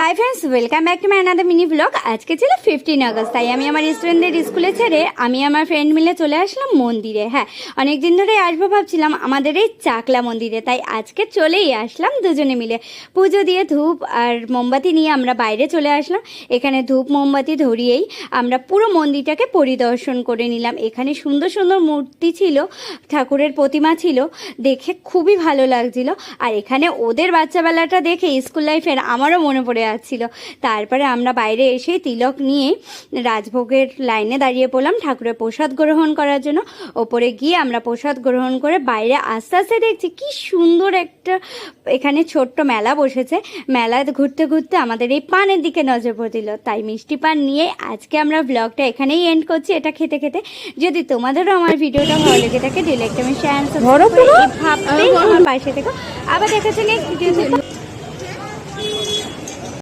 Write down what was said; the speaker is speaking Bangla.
High friends welcome back to my another mini blog. आज के छिलो 15 আগস্ট তাই আমি আমার স্টুডেন্টদের স্কুলে ছেড়ে আমি আমার ফ্রেন্ড মিলে চলে আসলাম মন্দিরে। হ্যাঁ, অনেক দিন ধরে আসবো ভাবছিলাম আমাদের এই চাকলা মন্দিরে, তাই আজকে চলেই আসলাম দুজনে মিলে। পুজো দিয়ে ধূপ আর মোমবাতি নিয়ে আমরা বাইরে চলে আসলাম। এখানে ধূপ মোমবাতি ধরিয়েই আমরা পুরো মন্দিরটাকে পরিদর্শন করে নিলাম। এখানে সুন্দর সুন্দর মূর্তি ছিল, ঠাকুরের প্রতিমা ছিল, দেখে খুবই ভালো লাগছিল। আর এখানে ওদের বাচ্চাবেলাটা দেখে স্কুল লাইফের আমারও মনে পড়ে যাচ্ছিল। তারপরে আমরা বাইরে এসে তিলক নিয়ে রাজভোগের লাইনে দাঁড়িয়ে পড়লাম ঠাকুরের প্রসাদ গ্রহণ করার জন্য। ওপরে গিয়ে আমরা প্রসাদ গ্রহণ করে বাইরে আস্তে আস্তে দেখছি কি সুন্দর একটা এখানে ছোট্ট মেলা বসেছে। মেলা ঘুরতে ঘুরতে আমাদের এই পানের দিকে নজর পড়ছিল, তাই মিষ্টি পান নিয়ে আজকে আমরা ব্লগটা এখানেই এন্ড করছি এটা খেতে খেতে। যদি তোমাদেরও আমার ভিডিওটা ভালো লেগে থাকে ডিরেক্ট আমি শেয়ার ভাবতেই আমার পাশে থেকো। আবার দেখাচ্ছে নেক্সট ভিডিও।